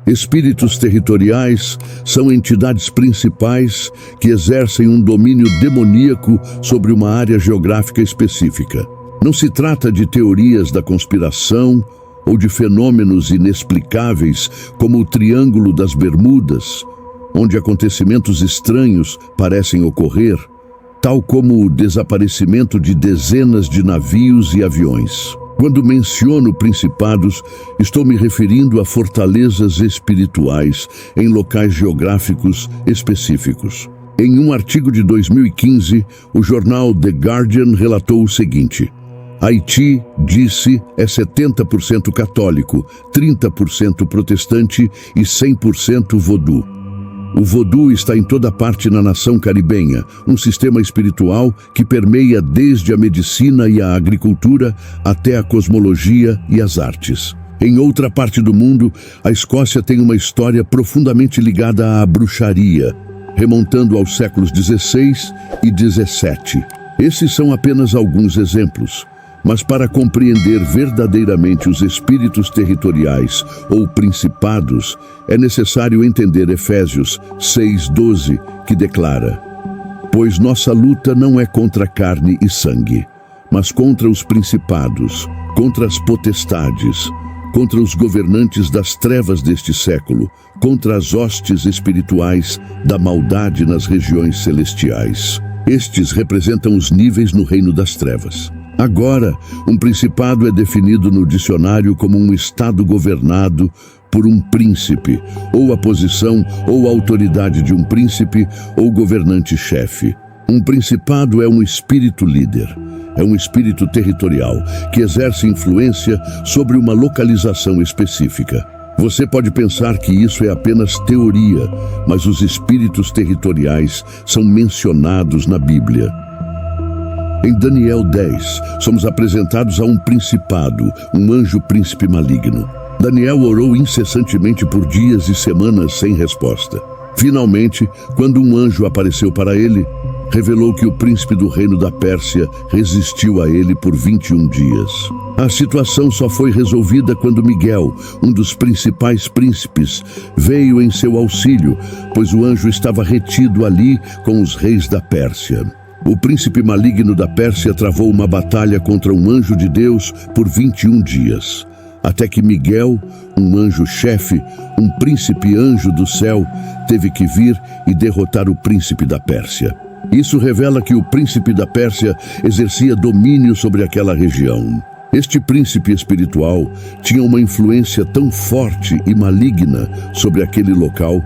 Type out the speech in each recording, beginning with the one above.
Espíritos territoriais são entidades principais que exercem um domínio demoníaco sobre uma área geográfica específica. Não se trata de teorias da conspiração ou de fenômenos inexplicáveis como o Triângulo das Bermudas, onde acontecimentos estranhos parecem ocorrer, tal como o desaparecimento de dezenas de navios e aviões. Quando menciono principados, estou me referindo a fortalezas espirituais em locais geográficos específicos. Em um artigo de 2015, o jornal The Guardian relatou o seguinte: Haiti, disse, é 70% católico, 30% protestante e 100% vodú. O vodú está em toda parte na nação caribenha, um sistema espiritual que permeia desde a medicina e a agricultura até a cosmologia e as artes. Em outra parte do mundo, a Escócia tem uma história profundamente ligada à bruxaria, remontando aos séculos XVI e XVII. Esses são apenas alguns exemplos. Mas para compreender verdadeiramente os espíritos territoriais ou principados, é necessário entender Efésios 6:12, que declara: Pois nossa luta não é contra carne e sangue, mas contra os principados, contra as potestades, contra os governantes das trevas deste século, contra as hostes espirituais da maldade nas regiões celestiais. Estes representam os níveis no reino das trevas. Agora, um principado é definido no dicionário como um estado governado por um príncipe, ou a posição ou a autoridade de um príncipe ou governante-chefe. Um principado é um espírito líder, é um espírito territorial que exerce influência sobre uma localização específica. Você pode pensar que isso é apenas teoria, mas os espíritos territoriais são mencionados na Bíblia. Em Daniel 10, somos apresentados a um principado, um anjo príncipe maligno. Daniel orou incessantemente por dias e semanas sem resposta. Finalmente, quando um anjo apareceu para ele, revelou que o príncipe do reino da Pérsia resistiu a ele por 21 dias. A situação só foi resolvida quando Miguel, um dos principais príncipes, veio em seu auxílio, pois o anjo estava retido ali com os reis da Pérsia. O príncipe maligno da Pérsia travou uma batalha contra um anjo de Deus por 21 dias, até que Miguel, um anjo-chefe, um príncipe anjo do céu, teve que vir e derrotar o príncipe da Pérsia. Isso revela que o príncipe da Pérsia exercia domínio sobre aquela região. Este príncipe espiritual tinha uma influência tão forte e maligna sobre aquele local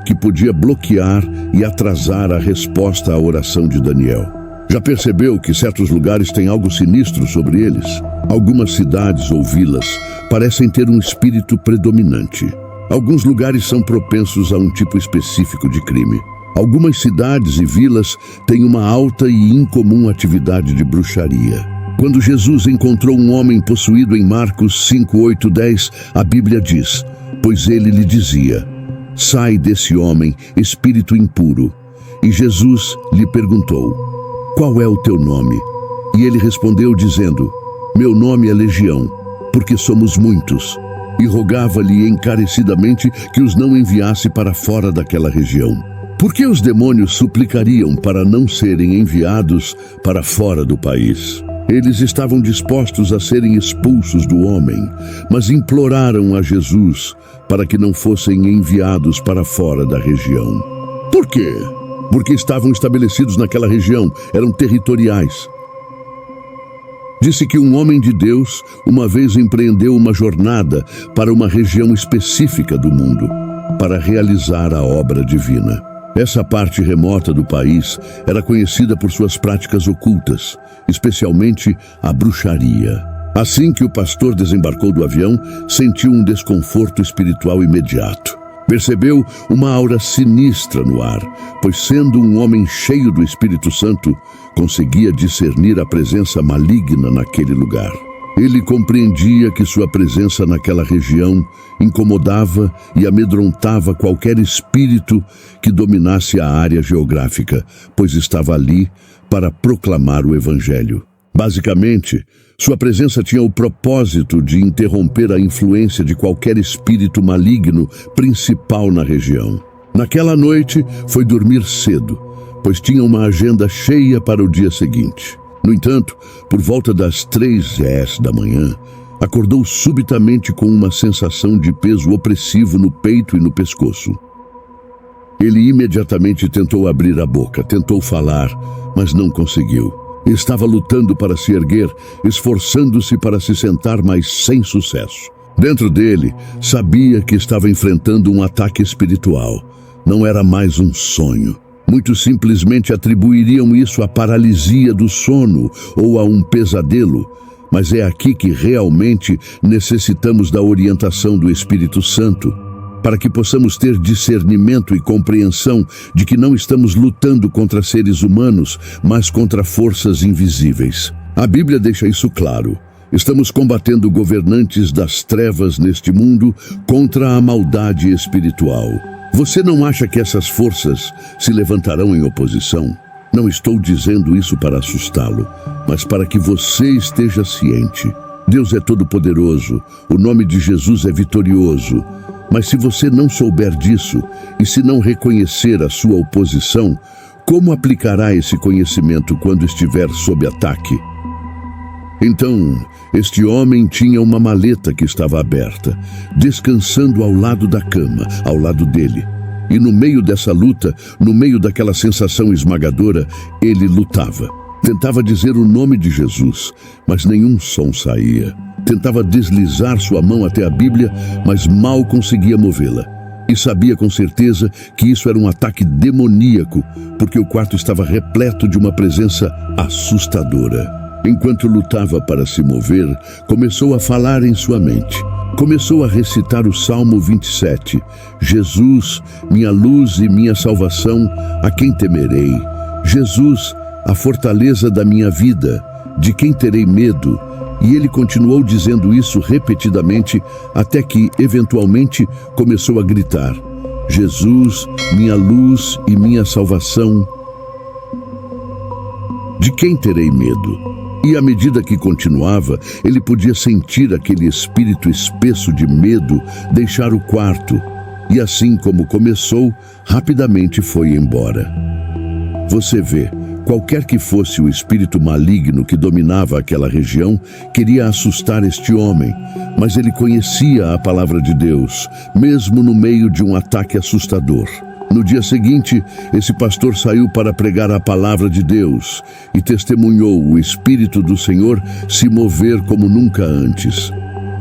que podia bloquear e atrasar a resposta à oração de Daniel. Já percebeu que certos lugares têm algo sinistro sobre eles? Algumas cidades ou vilas parecem ter um espírito predominante. Alguns lugares são propensos a um tipo específico de crime. Algumas cidades e vilas têm uma alta e incomum atividade de bruxaria. Quando Jesus encontrou um homem possuído em Marcos 5, 8, 10, a Bíblia diz: Pois ele lhe dizia: Sai desse homem, espírito impuro. E Jesus lhe perguntou: Qual é o teu nome? E ele respondeu dizendo: Meu nome é Legião, porque somos muitos. E rogava-lhe encarecidamente que os não enviasse para fora daquela região. Por que os demônios suplicariam para não serem enviados para fora do país? Eles estavam dispostos a serem expulsos do homem, mas imploraram a Jesus para que não fossem enviados para fora da região. Por quê? Porque estavam estabelecidos naquela região, eram territoriais. Disse que um homem de Deus uma vez empreendeu uma jornada para uma região específica do mundo, para realizar a obra divina. Essa parte remota do país era conhecida por suas práticas ocultas, especialmente a bruxaria. Assim que o pastor desembarcou do avião, sentiu um desconforto espiritual imediato. Percebeu uma aura sinistra no ar, pois sendo um homem cheio do Espírito Santo, conseguia discernir a presença maligna naquele lugar. Ele compreendia que sua presença naquela região incomodava e amedrontava qualquer espírito que dominasse a área geográfica, pois estava ali para proclamar o Evangelho. Basicamente, sua presença tinha o propósito de interromper a influência de qualquer espírito maligno principal na região. Naquela noite, foi dormir cedo, pois tinha uma agenda cheia para o dia seguinte. No entanto, por volta das 3h da manhã, acordou subitamente com uma sensação de peso opressivo no peito e no pescoço. Ele imediatamente tentou abrir a boca, tentou falar, mas não conseguiu. Estava lutando para se erguer, esforçando-se para se sentar, mas sem sucesso. Dentro dele, sabia que estava enfrentando um ataque espiritual. Não era mais um sonho. Muitos simplesmente atribuiriam isso à paralisia do sono ou a um pesadelo, mas é aqui que realmente necessitamos da orientação do Espírito Santo, para que possamos ter discernimento e compreensão de que não estamos lutando contra seres humanos, mas contra forças invisíveis. A Bíblia deixa isso claro. Estamos combatendo governantes das trevas neste mundo contra a maldade espiritual. Você não acha que essas forças se levantarão em oposição? Não estou dizendo isso para assustá-lo, mas para que você esteja ciente. Deus é todo-poderoso, o nome de Jesus é vitorioso. Mas se você não souber disso, e se não reconhecer a sua oposição, como aplicará esse conhecimento quando estiver sob ataque? Então, este homem tinha uma maleta que estava aberta, descansando ao lado da cama, ao lado dele. E no meio dessa luta, no meio daquela sensação esmagadora, ele lutava. Tentava dizer o nome de Jesus, mas nenhum som saía. Tentava deslizar sua mão até a Bíblia, mas mal conseguia movê-la. E sabia com certeza que isso era um ataque demoníaco, porque o quarto estava repleto de uma presença assustadora. Enquanto lutava para se mover, começou a falar em sua mente. Começou a recitar o Salmo 27. Jesus, minha luz e minha salvação, a quem temerei? Jesus, a fortaleza da minha vida, de quem terei medo? E ele continuou dizendo isso repetidamente, até que, eventualmente, começou a gritar: Jesus, minha luz e minha salvação, de quem terei medo? E à medida que continuava, ele podia sentir aquele espírito espesso de medo deixar o quarto. E assim como começou, rapidamente foi embora. Você vê, qualquer que fosse o espírito maligno que dominava aquela região, queria assustar este homem, mas ele conhecia a palavra de Deus, mesmo no meio de um ataque assustador. No dia seguinte, esse pastor saiu para pregar a palavra de Deus e testemunhou o Espírito do Senhor se mover como nunca antes.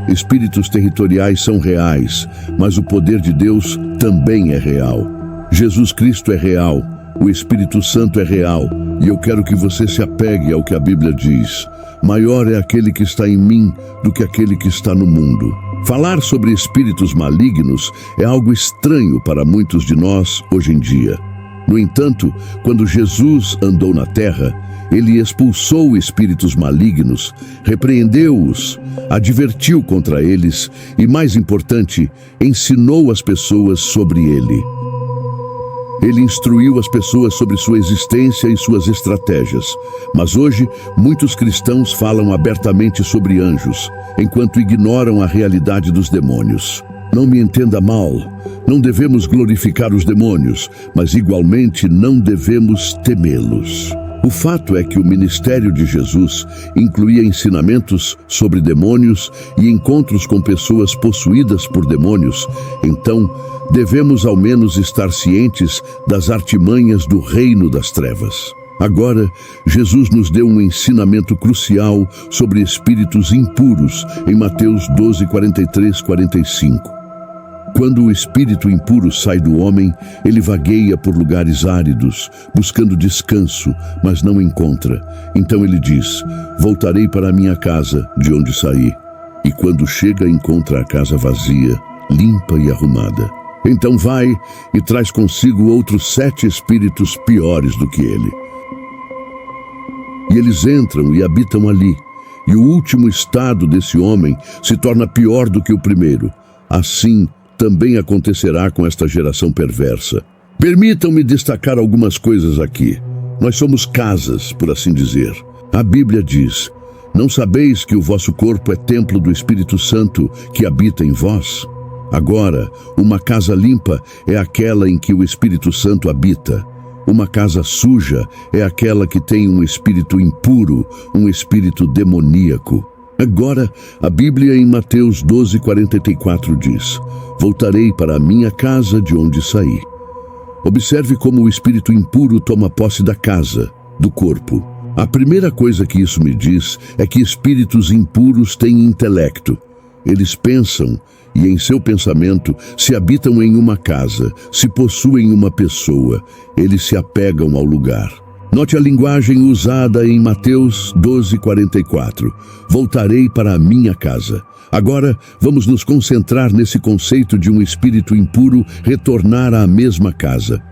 Espíritos territoriais são reais, mas o poder de Deus também é real. Jesus Cristo é real, o Espírito Santo é real, e eu quero que você se apegue ao que a Bíblia diz. Maior é aquele que está em mim do que aquele que está no mundo. Falar sobre espíritos malignos é algo estranho para muitos de nós hoje em dia. No entanto, quando Jesus andou na terra, ele expulsou espíritos malignos, repreendeu-os, advertiu contra eles e, mais importante, ensinou as pessoas sobre ele. Ele instruiu as pessoas sobre sua existência e suas estratégias. Mas hoje, muitos cristãos falam abertamente sobre anjos, enquanto ignoram a realidade dos demônios. Não me entenda mal, não devemos glorificar os demônios, mas igualmente não devemos temê-los. O fato é que o ministério de Jesus incluía ensinamentos sobre demônios e encontros com pessoas possuídas por demônios. Então, devemos ao menos estar cientes das artimanhas do reino das trevas. Agora, Jesus nos deu um ensinamento crucial sobre espíritos impuros em Mateus 12, 43, 45. Quando o espírito impuro sai do homem, ele vagueia por lugares áridos, buscando descanso, mas não encontra. Então ele diz: voltarei para a minha casa, de onde saí. E quando chega, encontra a casa vazia, limpa e arrumada. Então vai e traz consigo outros 7 espíritos piores do que ele. E eles entram e habitam ali. E o último estado desse homem se torna pior do que o primeiro. Assim também acontecerá com esta geração perversa. Permitam-me destacar algumas coisas aqui. Nós somos casas, por assim dizer. A Bíblia diz: não sabeis que o vosso corpo é templo do Espírito Santo que habita em vós? Agora, uma casa limpa é aquela em que o Espírito Santo habita. Uma casa suja é aquela que tem um espírito impuro, um espírito demoníaco. Agora, a Bíblia em Mateus 12:44 diz: voltarei para a minha casa de onde saí. Observe como o espírito impuro toma posse da casa, do corpo. A primeira coisa que isso me diz é que espíritos impuros têm intelecto. Eles pensam, e em seu pensamento, se habitam em uma casa, se possuem uma pessoa, eles se apegam ao lugar. Note a linguagem usada em Mateus 12:44. Voltarei para a minha casa. Agora, vamos nos concentrar nesse conceito de um espírito impuro retornar à mesma casa.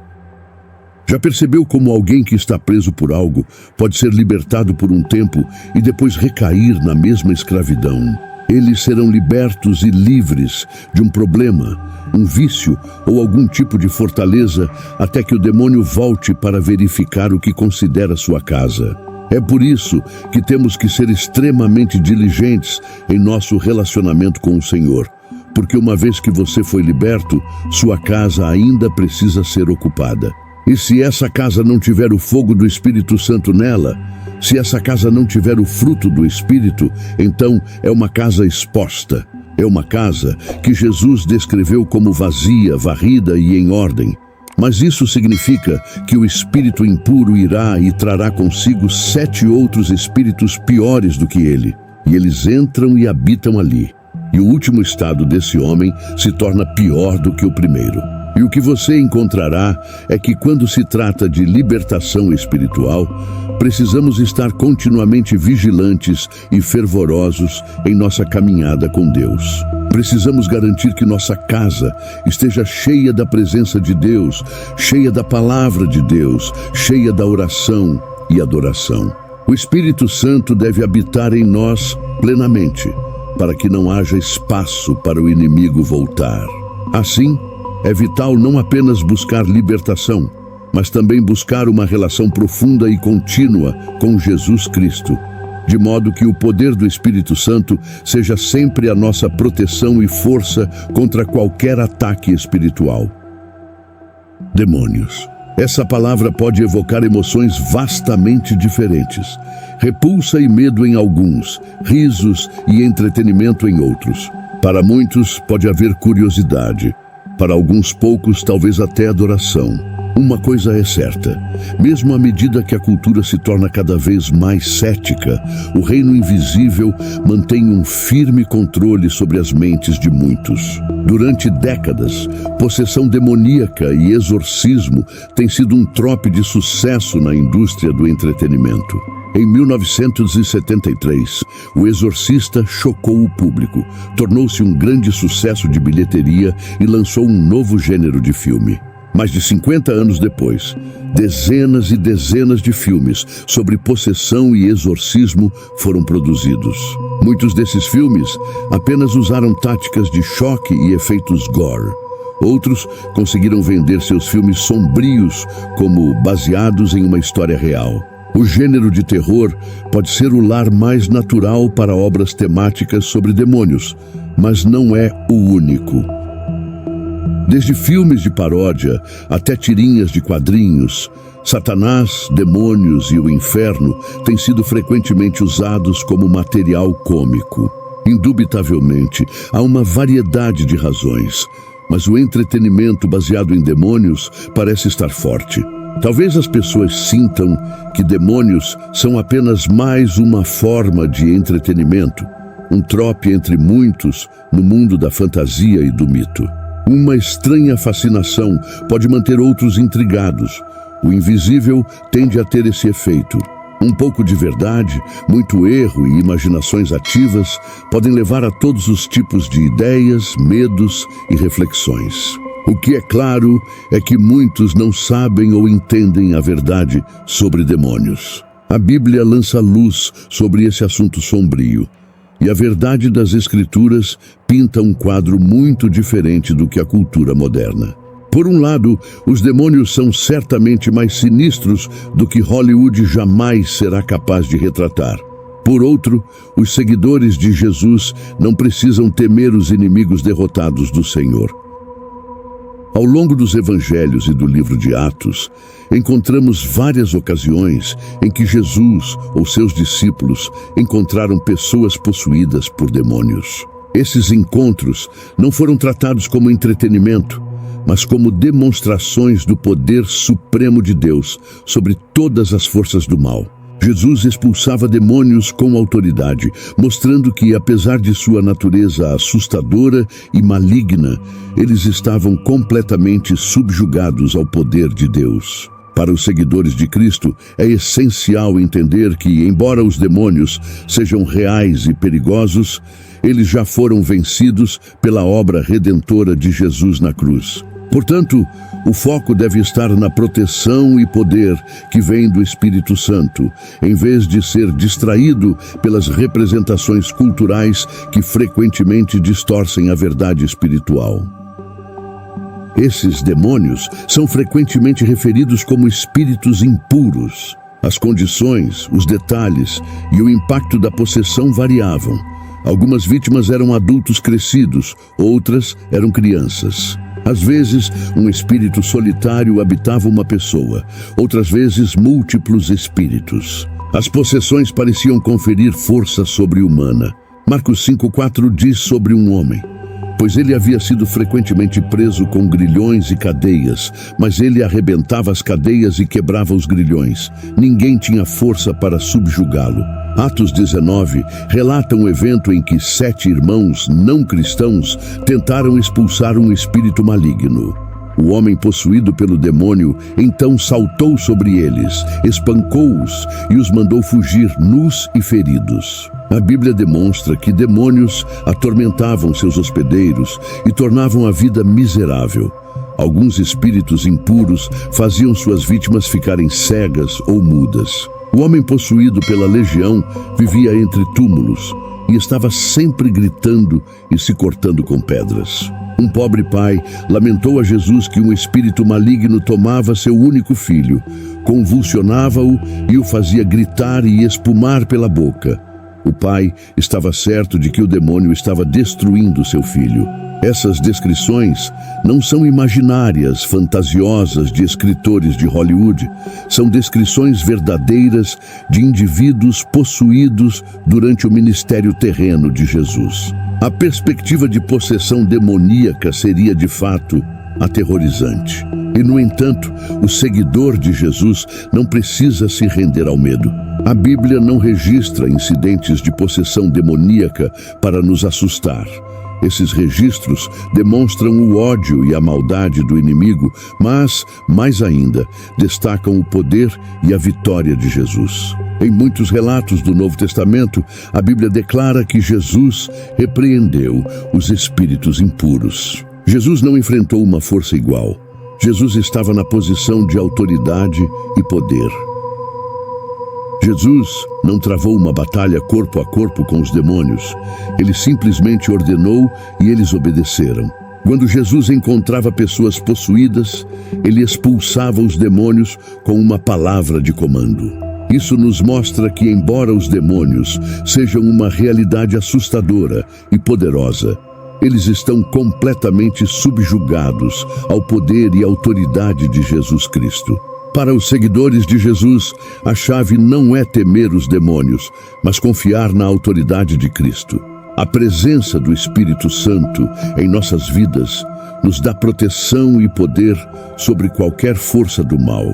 Já percebeu como alguém que está preso por algo pode ser libertado por um tempo e depois recair na mesma escravidão? Eles serão libertos e livres de um problema, um vício ou algum tipo de fortaleza até que o demônio volte para verificar o que considera sua casa. É por isso que temos que ser extremamente diligentes em nosso relacionamento com o Senhor, porque uma vez que você foi liberto, sua casa ainda precisa ser ocupada. E se essa casa não tiver o fogo do Espírito Santo nela, se essa casa não tiver o fruto do Espírito, então é uma casa exposta. É uma casa que Jesus descreveu como vazia, varrida e em ordem. Mas isso significa que o espírito impuro irá e trará consigo 7 outros espíritos piores do que ele. E eles entram e habitam ali. E o último estado desse homem se torna pior do que o primeiro. E o que você encontrará é que quando se trata de libertação espiritual, precisamos estar continuamente vigilantes e fervorosos em nossa caminhada com Deus. Precisamos garantir que nossa casa esteja cheia da presença de Deus, cheia da palavra de Deus, cheia da oração e adoração. O Espírito Santo deve habitar em nós plenamente, para que não haja espaço para o inimigo voltar. Assim, é vital não apenas buscar libertação, mas também buscar uma relação profunda e contínua com Jesus Cristo, de modo que o poder do Espírito Santo seja sempre a nossa proteção e força contra qualquer ataque espiritual. Demônios. Essa palavra pode evocar emoções vastamente diferentes. Repulsa e medo em alguns, risos e entretenimento em outros. Para muitos pode haver curiosidade. Para alguns poucos, talvez até adoração. Uma coisa é certa: mesmo à medida que a cultura se torna cada vez mais cética, o reino invisível mantém um firme controle sobre as mentes de muitos. Durante décadas, possessão demoníaca e exorcismo têm sido um trope de sucesso na indústria do entretenimento. Em 1973, O Exorcista chocou o público, tornou-se um grande sucesso de bilheteria e lançou um novo gênero de filme. Mais de 50 anos depois, dezenas e dezenas de filmes sobre possessão e exorcismo foram produzidos. Muitos desses filmes apenas usaram táticas de choque e efeitos gore. Outros conseguiram vender seus filmes sombrios como baseados em uma história real. O gênero de terror pode ser o lar mais natural para obras temáticas sobre demônios, mas não é o único. Desde filmes de paródia até tirinhas de quadrinhos, Satanás, demônios e o inferno têm sido frequentemente usados como material cômico. Indubitavelmente, há uma variedade de razões, mas o entretenimento baseado em demônios parece estar forte. Talvez as pessoas sintam que demônios são apenas mais uma forma de entretenimento, um trope entre muitos no mundo da fantasia e do mito. Uma estranha fascinação pode manter outros intrigados. O invisível tende a ter esse efeito. Um pouco de verdade, muito erro e imaginações ativas podem levar a todos os tipos de ideias, medos e reflexões. O que é claro é que muitos não sabem ou entendem a verdade sobre demônios. A Bíblia lança luz sobre esse assunto sombrio, e a verdade das Escrituras pinta um quadro muito diferente do que a cultura moderna. Por um lado, os demônios são certamente mais sinistros do que Hollywood jamais será capaz de retratar. Por outro, os seguidores de Jesus não precisam temer os inimigos derrotados do Senhor. Ao longo dos evangelhos e do livro de Atos, encontramos várias ocasiões em que Jesus ou seus discípulos encontraram pessoas possuídas por demônios. Esses encontros não foram tratados como entretenimento, mas como demonstrações do poder supremo de Deus sobre todas as forças do mal. Jesus expulsava demônios com autoridade, mostrando que, apesar de sua natureza assustadora e maligna, eles estavam completamente subjugados ao poder de Deus. Para os seguidores de Cristo, é essencial entender que, embora os demônios sejam reais e perigosos, eles já foram vencidos pela obra redentora de Jesus na cruz. Portanto, o foco deve estar na proteção e poder que vem do Espírito Santo, em vez de ser distraído pelas representações culturais que frequentemente distorcem a verdade espiritual. Esses demônios são frequentemente referidos como espíritos impuros. As condições, os detalhes e o impacto da possessão variavam. Algumas vítimas eram adultos crescidos, outras eram crianças. Às vezes, um espírito solitário habitava uma pessoa, outras vezes múltiplos espíritos. As possessões pareciam conferir força sobre-humana. Marcos 5,4 diz sobre um homem: pois ele havia sido frequentemente preso com grilhões e cadeias, mas ele arrebentava as cadeias e quebrava os grilhões. Ninguém tinha força para subjugá-lo. Atos 19 relata um evento em que 7 irmãos não cristãos tentaram expulsar um espírito maligno. O homem possuído pelo demônio então saltou sobre eles, espancou-os e os mandou fugir nus e feridos. A Bíblia demonstra que demônios atormentavam seus hospedeiros e tornavam a vida miserável. Alguns espíritos impuros faziam suas vítimas ficarem cegas ou mudas. O homem possuído pela legião vivia entre túmulos e estava sempre gritando e se cortando com pedras. Um pobre pai lamentou a Jesus que um espírito maligno tomava seu único filho, convulsionava-o e o fazia gritar e espumar pela boca. O pai estava certo de que o demônio estava destruindo seu filho. Essas descrições não são imaginárias, fantasiosas de escritores de Hollywood. São descrições verdadeiras de indivíduos possuídos durante o ministério terreno de Jesus. A perspectiva de possessão demoníaca seria, de fato, aterrorizante. E, no entanto, o seguidor de Jesus não precisa se render ao medo. A Bíblia não registra incidentes de possessão demoníaca para nos assustar. Esses registros demonstram o ódio e a maldade do inimigo, mas, mais ainda, destacam o poder e a vitória de Jesus. Em muitos relatos do Novo Testamento, a Bíblia declara que Jesus repreendeu os espíritos impuros. Jesus não enfrentou uma força igual. Jesus estava na posição de autoridade e poder. Jesus não travou uma batalha corpo a corpo com os demônios. Ele simplesmente ordenou e eles obedeceram. Quando Jesus encontrava pessoas possuídas, ele expulsava os demônios com uma palavra de comando. Isso nos mostra que, embora os demônios sejam uma realidade assustadora e poderosa, eles estão completamente subjugados ao poder e autoridade de Jesus Cristo. Para os seguidores de Jesus, a chave não é temer os demônios, mas confiar na autoridade de Cristo. A presença do Espírito Santo em nossas vidas nos dá proteção e poder sobre qualquer força do mal.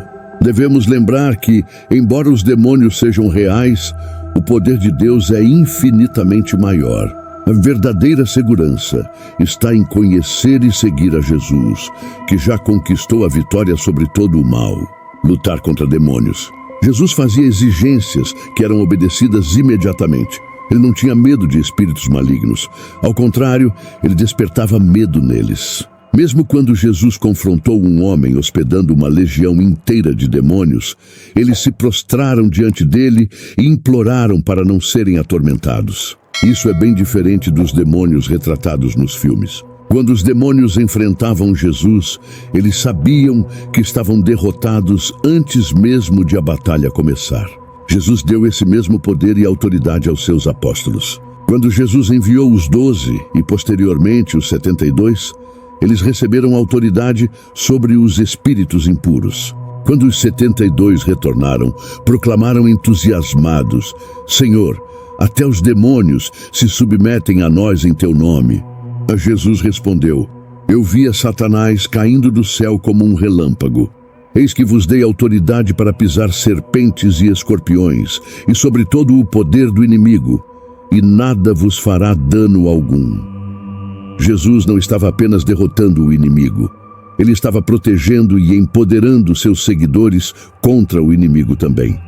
Devemos lembrar que, embora os demônios sejam reais, o poder de Deus é infinitamente maior. A verdadeira segurança está em conhecer e seguir a Jesus, que já conquistou a vitória sobre todo o mal. Lutar contra demônios. Jesus fazia exigências que eram obedecidas imediatamente. Ele não tinha medo de espíritos malignos. Ao contrário, ele despertava medo neles. Mesmo quando Jesus confrontou um homem hospedando uma legião inteira de demônios, eles se prostraram diante dele e imploraram para não serem atormentados. Isso é bem diferente dos demônios retratados nos filmes. Quando os demônios enfrentavam Jesus, eles sabiam que estavam derrotados antes mesmo de a batalha começar. Jesus deu esse mesmo poder e autoridade aos seus apóstolos. Quando Jesus enviou os 12 e posteriormente os 72, eles receberam autoridade sobre os espíritos impuros. Quando os 72 retornaram, proclamaram entusiasmados: Senhor, até os demônios se submetem a nós em teu nome. A Jesus respondeu: Eu via Satanás caindo do céu como um relâmpago. Eis que vos dei autoridade para pisar serpentes e escorpiões, e sobre todo o poder do inimigo, e nada vos fará dano algum. Jesus não estava apenas derrotando o inimigo, ele estava protegendo e empoderando seus seguidores contra o inimigo também.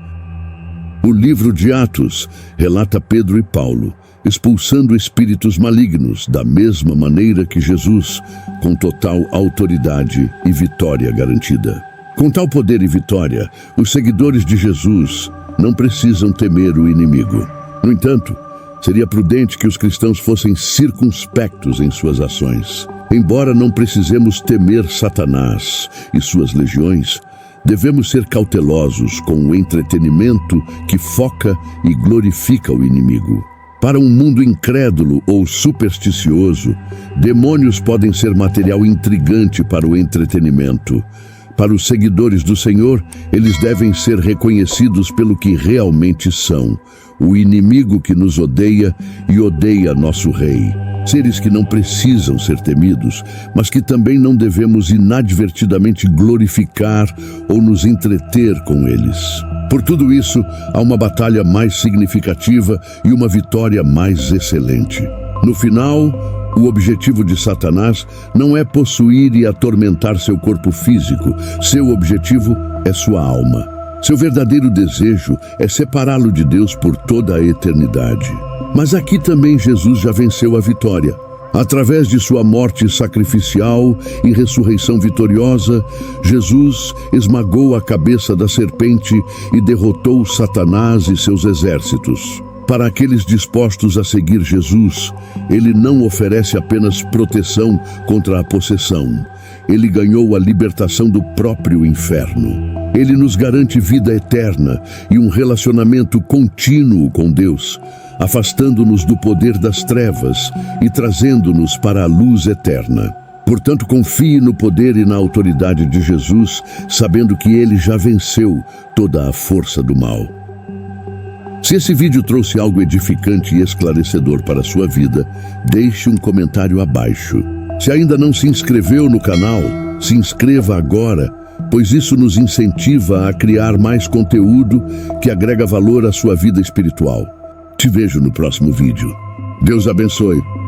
O livro de Atos relata Pedro e Paulo expulsando espíritos malignos da mesma maneira que Jesus, com total autoridade e vitória garantida. Com tal poder e vitória, os seguidores de Jesus não precisam temer o inimigo. No entanto, seria prudente que os cristãos fossem circunspectos em suas ações. Embora não precisemos temer Satanás e suas legiões, devemos ser cautelosos com o entretenimento que foca e glorifica o inimigo. Para um mundo incrédulo ou supersticioso, demônios podem ser material intrigante para o entretenimento. Para os seguidores do Senhor, eles devem ser reconhecidos pelo que realmente são: o inimigo que nos odeia e odeia nosso Rei. Seres que não precisam ser temidos, mas que também não devemos inadvertidamente glorificar ou nos entreter com eles. Por tudo isso, há uma batalha mais significativa e uma vitória mais excelente. No final, o objetivo de Satanás não é possuir e atormentar seu corpo físico. Seu objetivo é sua alma. Seu verdadeiro desejo é separá-lo de Deus por toda a eternidade. Mas aqui também Jesus já venceu a vitória. Através de sua morte sacrificial e ressurreição vitoriosa, Jesus esmagou a cabeça da serpente e derrotou Satanás e seus exércitos. Para aqueles dispostos a seguir Jesus, ele não oferece apenas proteção contra a possessão. Ele ganhou a libertação do próprio inferno. Ele nos garante vida eterna e um relacionamento contínuo com Deus, afastando-nos do poder das trevas e trazendo-nos para a luz eterna. Portanto, confie no poder e na autoridade de Jesus, sabendo que ele já venceu toda a força do mal. Se esse vídeo trouxe algo edificante e esclarecedor para a sua vida, deixe um comentário abaixo. Se ainda não se inscreveu no canal, se inscreva agora, pois isso nos incentiva a criar mais conteúdo que agrega valor à sua vida espiritual. Te vejo no próximo vídeo. Deus abençoe.